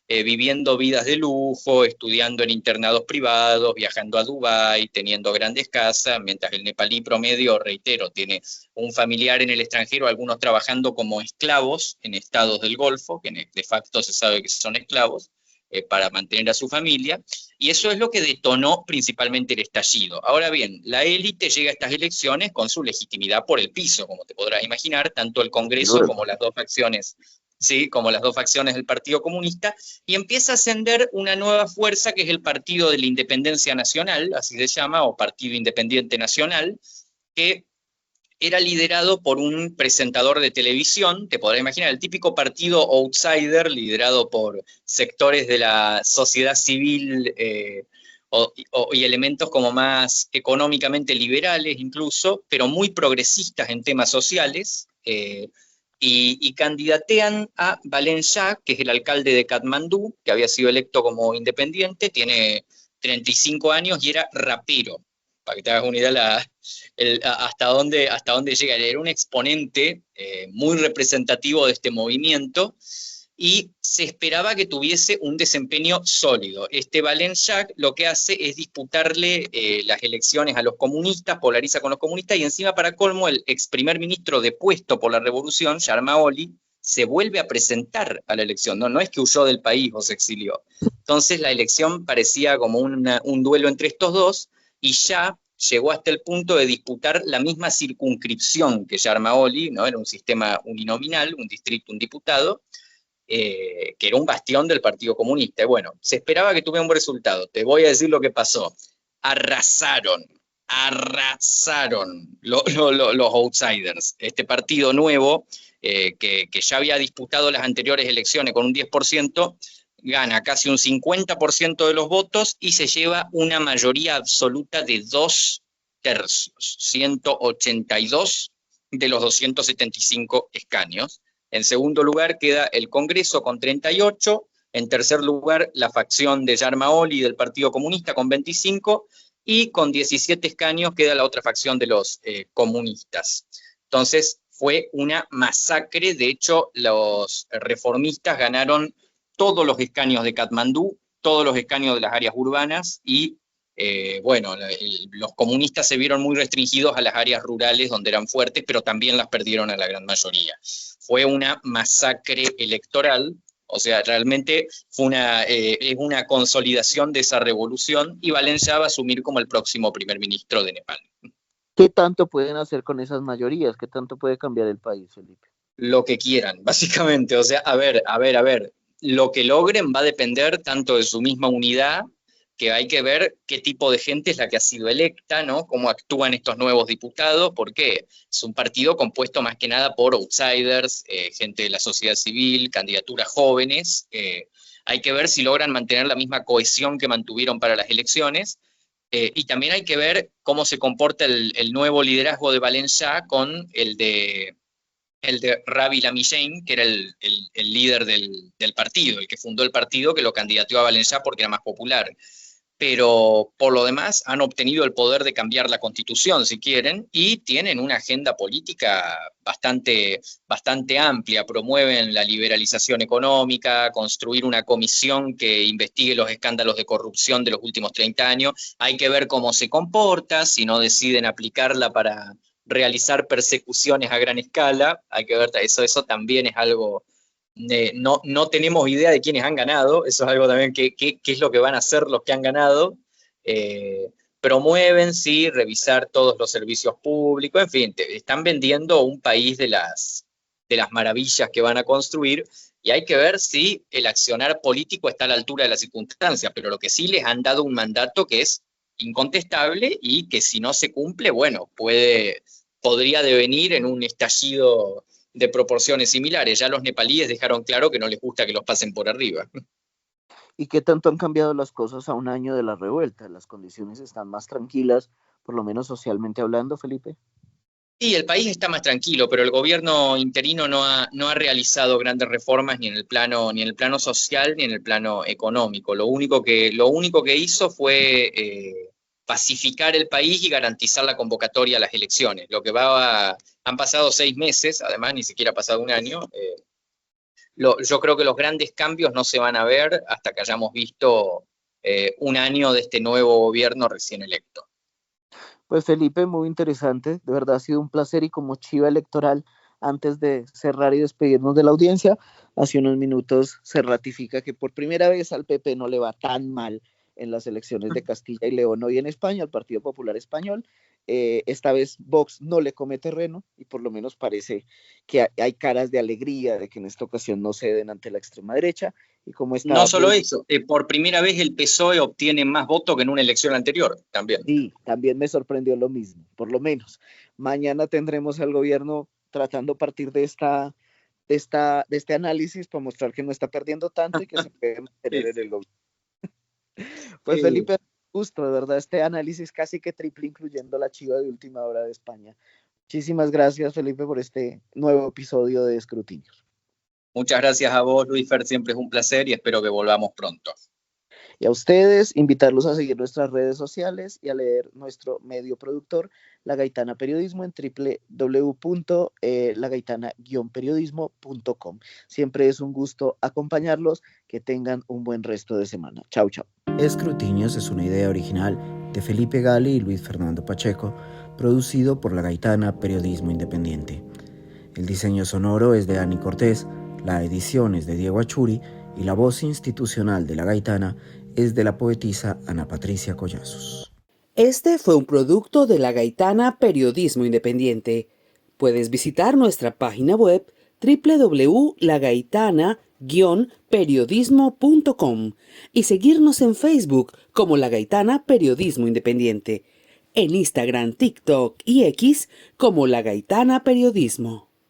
viviendo vidas de lujo, estudiando en internados privados, viajando a Dubái, teniendo grandes casas, mientras el nepalí promedio, reitero, tiene un familiar en el extranjero, algunos trabajando como esclavos en estados del Golfo, que de facto se sabe que son esclavos, para mantener a su familia, y eso es lo que detonó principalmente el estallido. Ahora bien, la élite llega a estas elecciones con su legitimidad por el piso, como te podrás imaginar, tanto el Congreso como las dos facciones. Sí, como las dos facciones del Partido Comunista, y empieza a ascender una nueva fuerza que es el Partido de la Independencia Nacional, así se llama, o Partido Independiente Nacional, que era liderado por un presentador de televisión, te podrás imaginar, el típico partido outsider, liderado por sectores de la sociedad civil y elementos como más económicamente liberales incluso, pero muy progresistas en temas sociales, y candidatean a Balen Shah, que es el alcalde de Katmandú, que había sido electo como independiente, tiene 35 años y era rapero. para que te hagas una idea hasta dónde llega. Era un exponente muy representativo de este movimiento y se esperaba que tuviese un desempeño sólido. Este Valenciac lo que hace es disputarle las elecciones a los comunistas, polariza con los comunistas, y encima, para colmo, el ex primer ministro depuesto por la revolución, Yarma-Oli, se vuelve a presentar a la elección. No es que huyó del país o se exilió. Entonces la elección parecía como un duelo entre estos dos, y ya llegó hasta el punto de disputar la misma circunscripción que Yarma-Oli, ¿no? Era un sistema uninominal, un distrito, un diputado, que era un bastión del Partido Comunista. Y bueno, se esperaba que tuviera un buen resultado. Te voy a decir lo que pasó. Arrasaron los outsiders. Este partido nuevo, que ya había disputado las anteriores elecciones con un 10%, gana casi un 50% de los votos y se lleva una mayoría absoluta de 2/3, 182 de los 275 escaños. En segundo lugar queda el Congreso con 38, en tercer lugar la facción de Yarma-Oli del Partido Comunista con 25, y con 17 escaños queda la otra facción de los comunistas. Entonces fue una masacre. De hecho, los reformistas ganaron todos los escaños de Katmandú, todos los escaños de las áreas urbanas, y los comunistas se vieron muy restringidos a las áreas rurales donde eran fuertes, pero también las perdieron a la gran mayoría. Fue una masacre electoral. O sea, realmente fue una consolidación de esa revolución, y Valencia va a asumir como el próximo primer ministro de Nepal. ¿Qué tanto pueden hacer con esas mayorías? ¿Qué tanto puede cambiar el país, Felipe? Lo que quieran, básicamente. O sea, a ver, lo que logren va a depender tanto de su misma unidad, que hay que ver qué tipo de gente es la que ha sido electa, ¿no? Cómo actúan estos nuevos diputados, porque es un partido compuesto más que nada por outsiders, gente de la sociedad civil, candidaturas jóvenes. Hay que ver si logran mantener la misma cohesión que mantuvieron para las elecciones, y también hay que ver cómo se comporta el nuevo liderazgo de Valencia con el de Ravi Lamijane, que era el líder del partido, el que fundó el partido, que lo candidateó a Valencia porque era más popular. Pero por lo demás han obtenido el poder de cambiar la constitución, si quieren, y tienen una agenda política bastante amplia. Promueven la liberalización económica, construir una comisión que investigue los escándalos de corrupción de los últimos 30 años. Hay que ver cómo se comporta, si no deciden aplicarla para realizar persecuciones a gran escala. Hay que ver, eso también es algo. No tenemos idea de quiénes han ganado. Eso es algo también qué es lo que van a hacer los que han ganado. Promueven, sí, revisar todos los servicios públicos, en fin, están vendiendo un país de las maravillas que van a construir, y hay que ver si el accionar político está a la altura de las circunstancias, pero lo que sí les han dado un mandato que es incontestable, y que si no se cumple, bueno, podría devenir en un estallido de proporciones similares. Ya los nepalíes dejaron claro que no les gusta que los pasen por arriba. ¿Y qué tanto han cambiado las cosas a un año de la revuelta? ¿Las condiciones están más tranquilas, por lo menos socialmente hablando, Felipe? Sí, el país está más tranquilo, pero el gobierno interino no ha realizado grandes reformas ni en el plano social ni en el plano económico. Lo único que hizo fue pacificar el país y garantizar la convocatoria a las elecciones. Han pasado 6 meses, además ni siquiera ha pasado un año. Yo creo que los grandes cambios no se van a ver hasta que hayamos visto un año de este nuevo gobierno recién electo. Pues Felipe, muy interesante, de verdad ha sido un placer, y como chiva electoral, antes de cerrar y despedirnos de la audiencia, hace unos minutos se ratifica que por primera vez al PP no le va tan mal en las elecciones de Castilla y León hoy en España, al Partido Popular Español. Esta vez Vox no le come terreno, y por lo menos parece que hay caras de alegría de que en esta ocasión no ceden ante la extrema derecha. Y como estaba no solo eso, por primera vez el PSOE obtiene más votos que en una elección anterior, también. Sí, también me sorprendió lo mismo, por lo menos. Mañana tendremos al gobierno tratando a partir de este análisis para mostrar que no está perdiendo tanto y que se puede mantener en el gobierno. Pues Felipe, gusto, de verdad, este análisis casi que triple, incluyendo la chiva de última hora de España. Muchísimas gracias, Felipe, por este nuevo episodio de Escrutinios. Muchas gracias a vos, Luis Fer, siempre es un placer, y espero que volvamos pronto. Y a ustedes, invitarlos a seguir nuestras redes sociales y a leer nuestro medio productor, La Gaitana Periodismo, en www.lagaitana-periodismo.com. Siempre es un gusto acompañarlos. Que tengan un buen resto de semana. Chau, chau. Escrutinios es una idea original de Felipe Gali y Luis Fernando Pacheco, producido por La Gaitana Periodismo Independiente. El diseño sonoro es de Ani Cortés, la edición es de Diego Achuri y la voz institucional de La Gaitana es de la poetisa Ana Patricia Collazos. Este fue un producto de La Gaitana Periodismo Independiente. Puedes visitar nuestra página web www.lagaitana-periodismo.com y seguirnos en Facebook como La Gaitana Periodismo Independiente, en Instagram, TikTok y X como La Gaitana Periodismo.